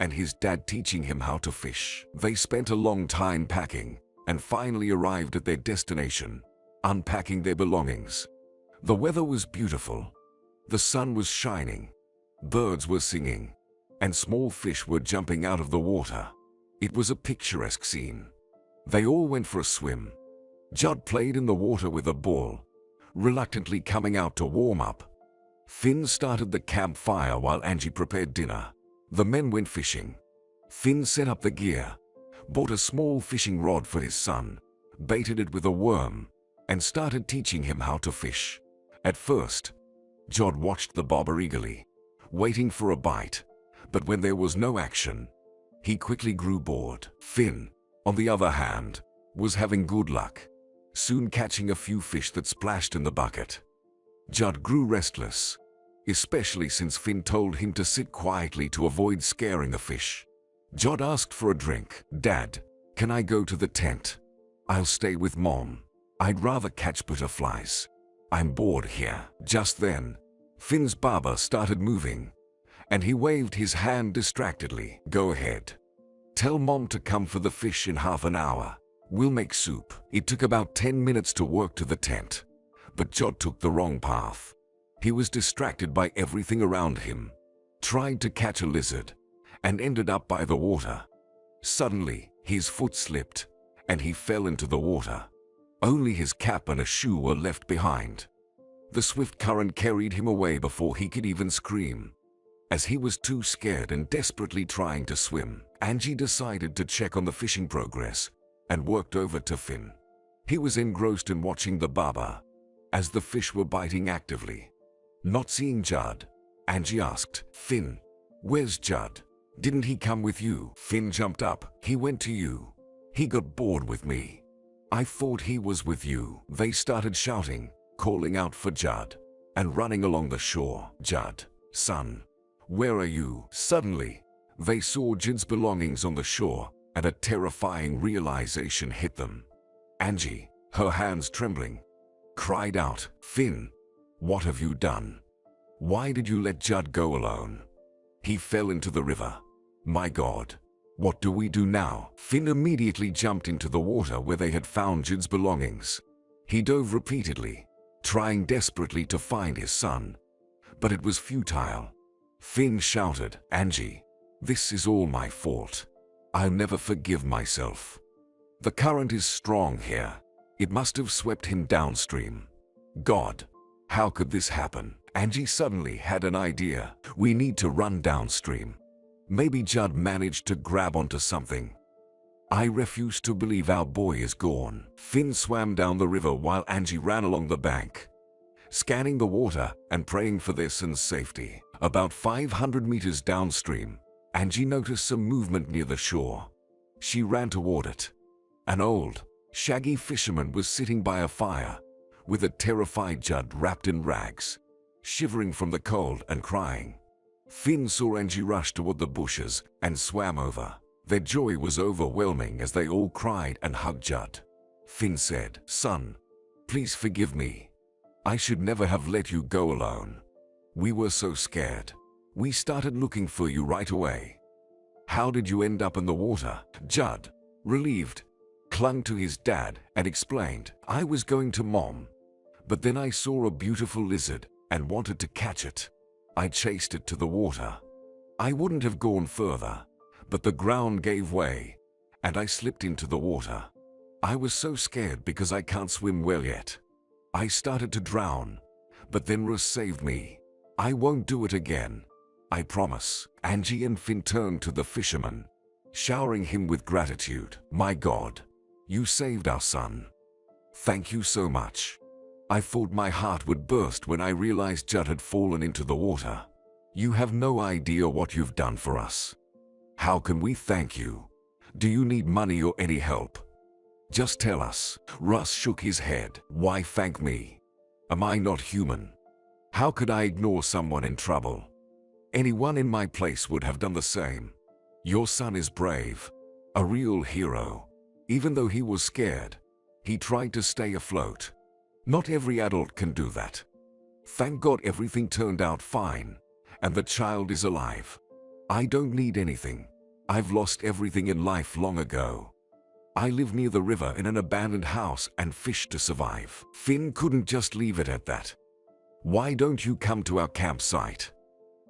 and his dad teaching him how to fish. They spent a long time packing and finally arrived at their destination, unpacking their belongings. The weather was beautiful. The sun was shining, birds were singing, and small fish were jumping out of the water. It was a picturesque scene. They all went for a swim. Judd played in the water with a ball, reluctantly coming out to warm up. Finn started the campfire while Angie prepared dinner. The men went fishing. Finn set up the gear, bought a small fishing rod for his son, baited it with a worm, and started teaching him how to fish. At first, Judd watched the bobber eagerly, waiting for a bite, but when there was no action, he quickly grew bored. Finn, on the other hand, was having good luck, soon catching a few fish that splashed in the bucket. Judd grew restless, especially since Finn told him to sit quietly to avoid scaring the fish. Judd asked for a drink. "Dad, can I go to the tent? I'll stay with Mom. I'd rather catch butterflies. I'm bored here." Just then, Finn's barber started moving, and he waved his hand distractedly. "Go ahead. Tell Mom to come for the fish in half an hour. We'll make soup." It took about 10 minutes to work to the tent, but Judd took the wrong path. He was distracted by everything around him, tried to catch a lizard, and ended up by the water. Suddenly, his foot slipped, and he fell into the water. Only his cap and a shoe were left behind. The swift current carried him away before he could even scream. As he was too scared and desperately trying to swim, Angie decided to check on the fishing progress and worked over to Finn. He was engrossed in watching the barber, as the fish were biting actively. Not seeing Judd, Angie asked, "Finn, where's Judd? Didn't he come with you?" Finn jumped up. "He went to you. He got bored with me. I thought he was with you." They started shouting, calling out for Judd, and running along the shore. "Judd, son, where are you?" Suddenly, they saw Judd's belongings on the shore, and a terrifying realization hit them. Angie, her hands trembling, cried out, "Finn, what have you done? Why did you let Judd go alone? He fell into the river. My God, what do we do now?" Finn immediately jumped into the water where they had found Judd's belongings. He dove repeatedly, trying desperately to find his son. But it was futile. Finn shouted, "Angie, this is all my fault. I'll never forgive myself. The current is strong here. It must have swept him downstream. God, how could this happen?" Angie suddenly had an idea. "We need to run downstream. Maybe Judd managed to grab onto something." "I refuse to believe our boy is gone." Finn swam down the river while Angie ran along the bank, scanning the water and praying for their son's safety. About 500 meters downstream, Angie noticed some movement near the shore. She ran toward it. An old, shaggy fisherman was sitting by a fire, with a terrified Judd wrapped in rags, shivering from the cold and crying. Finn saw Angie rush toward the bushes and swam over. Their joy was overwhelming as they all cried and hugged Judd. Finn said, "Son, please forgive me. I should never have let you go alone. We were so scared. We started looking for you right away." "How did you end up in the water?" Judd, relieved, clung to his dad and explained, "I was going to Mom, but then I saw a beautiful lizard and wanted to catch it. I chased it to the water. I wouldn't have gone further, but the ground gave way, and I slipped into the water. I was so scared because I can't swim well yet. I started to drown, but then Russ saved me. I won't do it again. I promise." Angie and Finn turned to the fisherman, showering him with gratitude. "My God, you saved our son. Thank you so much. I thought my heart would burst when I realized Judd had fallen into the water. You have no idea what you've done for us. How can we thank you? Do you need money or any help? Just tell us." Russ shook his head. "Why thank me? Am I not human? How could I ignore someone in trouble? Anyone in my place would have done the same. Your son is brave, a real hero. Even though he was scared, he tried to stay afloat. Not every adult can do that. Thank God everything turned out fine, and the child is alive. I don't need anything. I've lost everything in life long ago. I live near the river in an abandoned house and fish to survive." Finn couldn't just leave it at that. "Why don't you come to our campsite?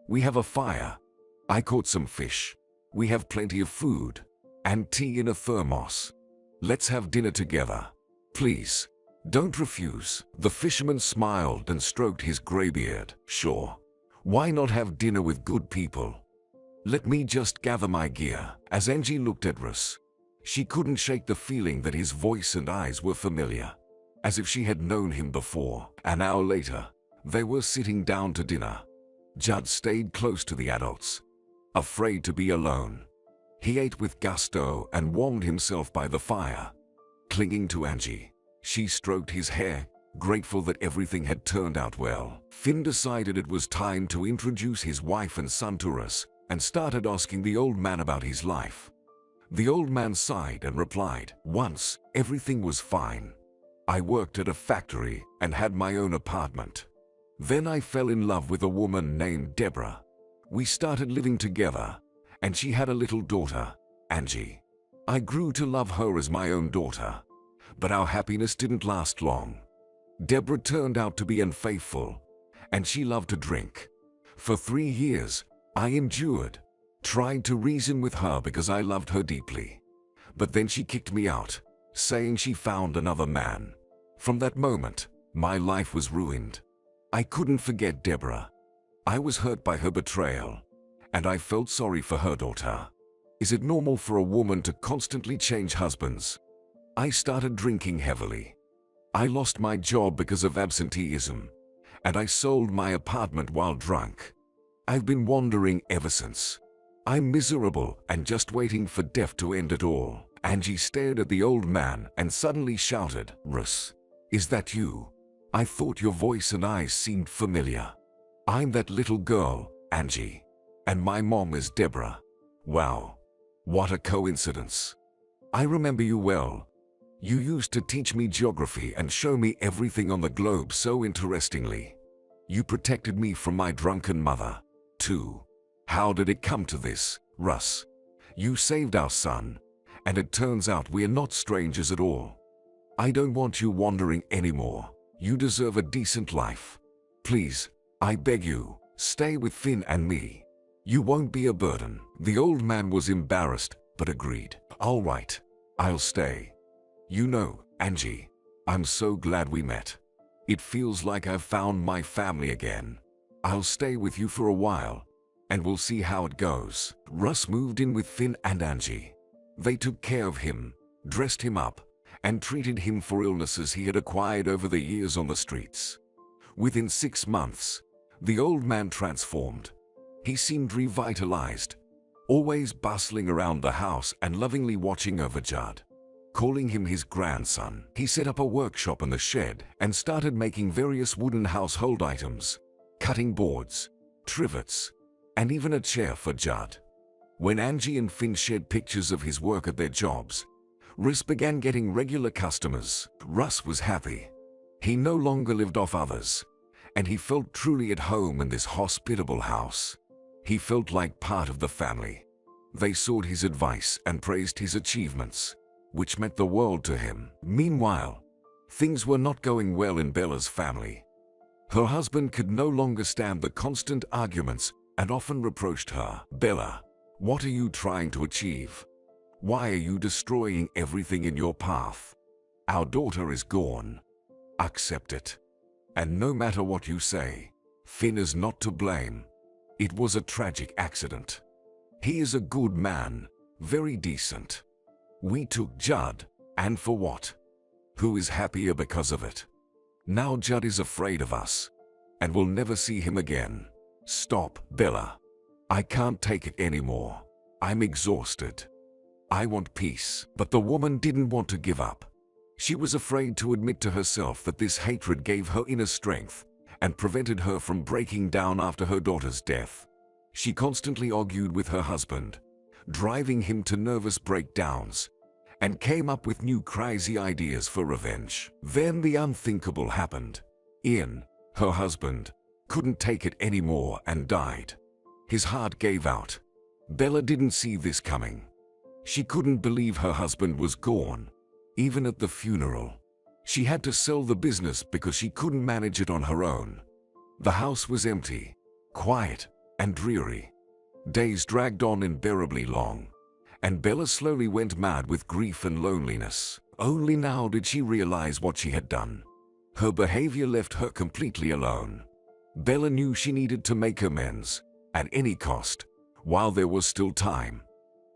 We have a fire. I caught some fish. We have plenty of food and tea in a thermos. Let's have dinner together. Please, don't refuse." The fisherman smiled and stroked his gray beard. "Sure. Why not have dinner with good people? Let me just gather my gear." As Angie looked at Russ, she couldn't shake the feeling that his voice and eyes were familiar, as if she had known him before. An hour later, they were sitting down to dinner. Judd stayed close to the adults, afraid to be alone. He ate with gusto and warmed himself by the fire, clinging to Angie. She stroked his hair, grateful that everything had turned out well. Finn decided it was time to introduce his wife and son to Russ, and started asking the old man about his life. The old man sighed and replied, "Once, everything was fine. I worked at a factory and had my own apartment. Then I fell in love with a woman named Deborah. We started living together, and she had a little daughter, Angie. I grew to love her as my own daughter, but our happiness didn't last long. Deborah turned out to be unfaithful, and she loved to drink. For 3 years, I endured, tried to reason with her because I loved her deeply. But then she kicked me out, saying she found another man. From that moment, my life was ruined. I couldn't forget Deborah. I was hurt by her betrayal, and I felt sorry for her daughter. Is it normal for a woman to constantly change husbands? I started drinking heavily. I lost my job because of absenteeism, and I sold my apartment while drunk. I've been wandering ever since. I'm miserable and just waiting for death to end it all." Angie stared at the old man and suddenly shouted, "Russ, is that you? I thought your voice and eyes seemed familiar. I'm that little girl, Angie, and my mom is Deborah. Wow, what a coincidence. I remember you well. You used to teach me geography and show me everything on the globe so interestingly. You protected me from my drunken mother, too. How did it come to this, Russ? You saved our son, and it turns out we're not strangers at all. I don't want you wandering anymore. You deserve a decent life. Please, I beg you, stay with Finn and me. You won't be a burden." The old man was embarrassed, but agreed. "All right, I'll stay. You know, Angie, I'm so glad we met. It feels like I've found my family again. I'll stay with you for a while, and we'll see how it goes." Russ moved in with Finn and Angie. They took care of him, dressed him up, and treated him for illnesses he had acquired over the years on the streets. Within 6 months, the old man transformed. He seemed revitalized, always bustling around the house and lovingly watching over Judd, calling him his grandson. He set up a workshop in the shed and started making various wooden household items, cutting boards, trivets, and even a chair for Judd. When Angie and Finn shared pictures of his work at their jobs, Russ began getting regular customers. Russ was happy. He no longer lived off others, and he felt truly at home in this hospitable house. He felt like part of the family. They sought his advice and praised his achievements, which meant the world to him. Meanwhile, things were not going well in Bella's family. Her husband could no longer stand the constant arguments and often reproached her. "Bella, what are you trying to achieve? Why are you destroying everything in your path? Our daughter is gone. Accept it. And no matter what you say, Finn is not to blame. It was a tragic accident. He is a good man, very decent. We took Judd, and for what? Who is happier because of it? Now Judd is afraid of us, and we'll never see him again. Stop, Bella. I can't take it anymore. I'm exhausted. I want peace." But the woman didn't want to give up. She was afraid to admit to herself that this hatred gave her inner strength and prevented her from breaking down after her daughter's death. She constantly argued with her husband, driving him to nervous breakdowns, and came up with new crazy ideas for revenge. Then the unthinkable happened. Ian, her husband, couldn't take it anymore and died. His heart gave out. Bella didn't see this coming. She couldn't believe her husband was gone, even at the funeral. She had to sell the business because she couldn't manage it on her own. The house was empty, quiet, and dreary. Days dragged on unbearably long, and Bella slowly went mad with grief and loneliness. Only now did she realize what she had done. Her behavior left her completely alone. Bella knew she needed to make amends, at any cost, while there was still time.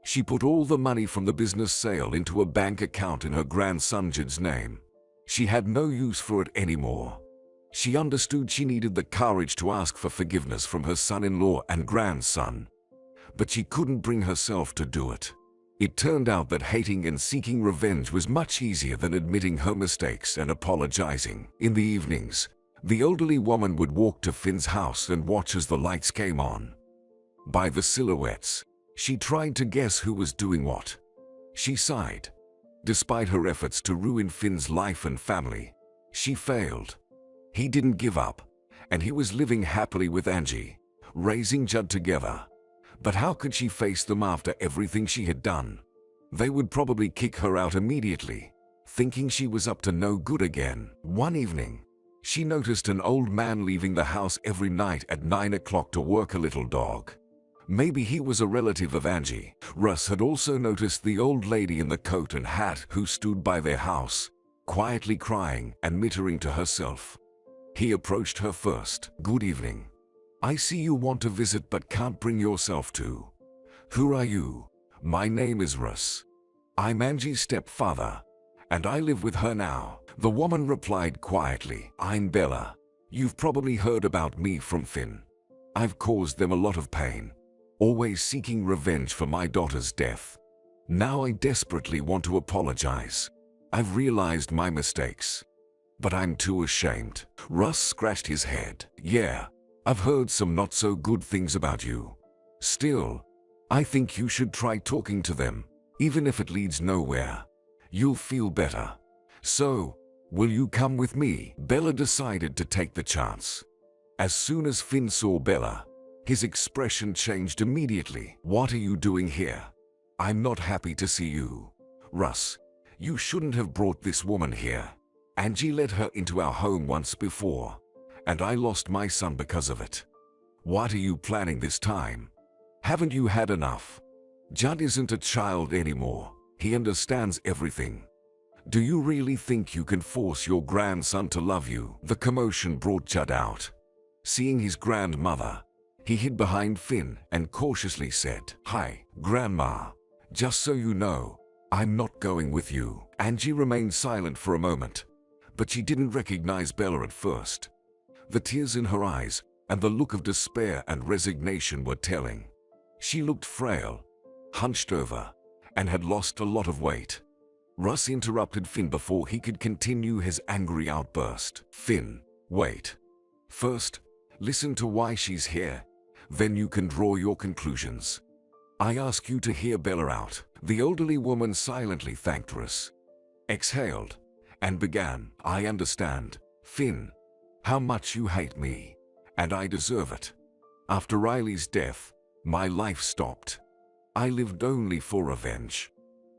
She put all the money from the business sale into a bank account in her grandson Judd's name. She had no use for it anymore. She understood she needed the courage to ask for forgiveness from her son-in-law and grandson, but she couldn't bring herself to do it. It turned out that hating and seeking revenge was much easier than admitting her mistakes and apologizing. In the evenings, the elderly woman would walk to Finn's house and watch as the lights came on. By the silhouettes, she tried to guess who was doing what. She sighed. Despite her efforts to ruin Finn's life and family, she failed. He didn't give up, and he was living happily with Angie, raising Judd together. But how could she face them after everything she had done? They would probably kick her out immediately, thinking she was up to no good again. One evening, she noticed an old man leaving the house every night at 9 o'clock to work a little dog. Maybe he was a relative of Angie. Russ had also noticed the old lady in the coat and hat who stood by their house, quietly crying and muttering to herself. He approached her first. "Good evening. I see you want to visit but can't bring yourself to. Who are you?" "My name is Russ. I'm Angie's stepfather, and I live with her now." The woman replied quietly. "I'm Bella. You've probably heard about me from Finn. I've caused them a lot of pain, always seeking revenge for my daughter's death. Now I desperately want to apologize. I've realized my mistakes, but I'm too ashamed." Russ scratched his head. "Yeah, I've heard some not so good things about you. Still, I think you should try talking to them, even if it leads nowhere. You'll feel better. So, will you come with me?" Bella decided to take the chance. As soon as Finn saw Bella, his expression changed immediately. "What are you doing here? I'm not happy to see you. Russ, you shouldn't have brought this woman here. Angie let her into our home once before, and I lost my son because of it. What are you planning this time? Haven't you had enough? Judd isn't a child anymore. He understands everything. Do you really think you can force your grandson to love you? The commotion brought Judd out. Seeing his grandmother, he hid behind Finn and cautiously said, "Hi, Grandma. Just so you know, I'm not going with you." Angie remained silent for a moment, but she didn't recognize Bella at first. The tears in her eyes and the look of despair and resignation were telling. She looked frail, hunched over, and had lost a lot of weight. Russ interrupted Finn before he could continue his angry outburst. "Finn, wait. First, listen to why she's here. Then you can draw your conclusions. I ask you to hear Bella out." The elderly woman silently thanked Russ, exhaled, and began, "I understand, Finn, how much you hate me, and I deserve it. After Riley's death, my life stopped. I lived only for revenge.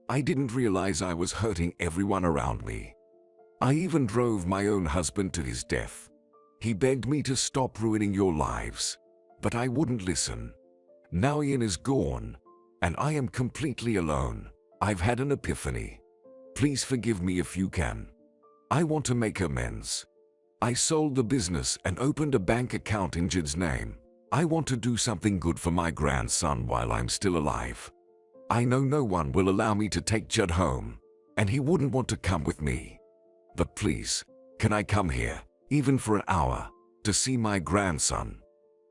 I didn't realize I was hurting everyone around me. I even drove my own husband to his death. He begged me to stop ruining your lives, but I wouldn't listen. Now Ian is gone, and I am completely alone. I've had an epiphany. Please forgive me if you can. I want to make amends. I sold the business and opened a bank account in Judd's name. I want to do something good for my grandson while I'm still alive. I know no one will allow me to take Judd home, and he wouldn't want to come with me. But please, can I come here, even for an hour, to see my grandson?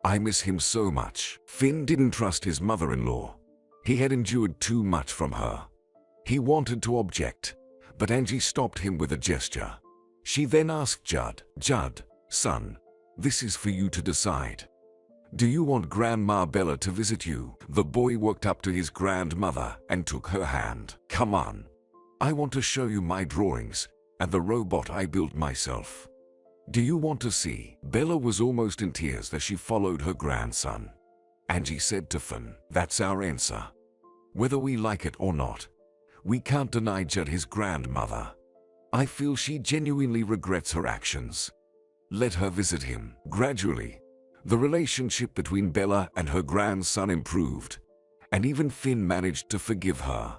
I miss him so much." Finn didn't trust his mother-in-law. He had endured too much from her. He wanted to object, but Angie stopped him with a gesture. She then asked Judd, "Judd, son, this is for you to decide. Do you want Grandma Bella to visit you?" The boy walked up to his grandmother and took her hand. "Come on. I want to show you my drawings and the robot I built myself. Do you want to see?" Bella was almost in tears as she followed her grandson. Angie said to Finn, "That's our answer. Whether we like it or not, we can't deny Judd his grandmother. I feel she genuinely regrets her actions. Let her visit him." Gradually, the relationship between Bella and her grandson improved, and even Finn managed to forgive her.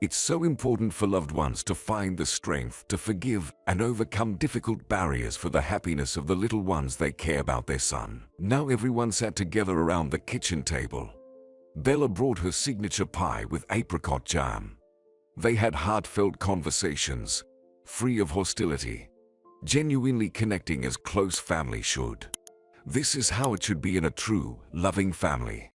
It's so important for loved ones to find the strength to forgive and overcome difficult barriers for the happiness of the little ones they care about their son. Now everyone sat together around the kitchen table. Bella brought her signature pie with apricot jam. They had heartfelt conversations, free of hostility, genuinely connecting as close family should. This is how it should be in a true, loving family.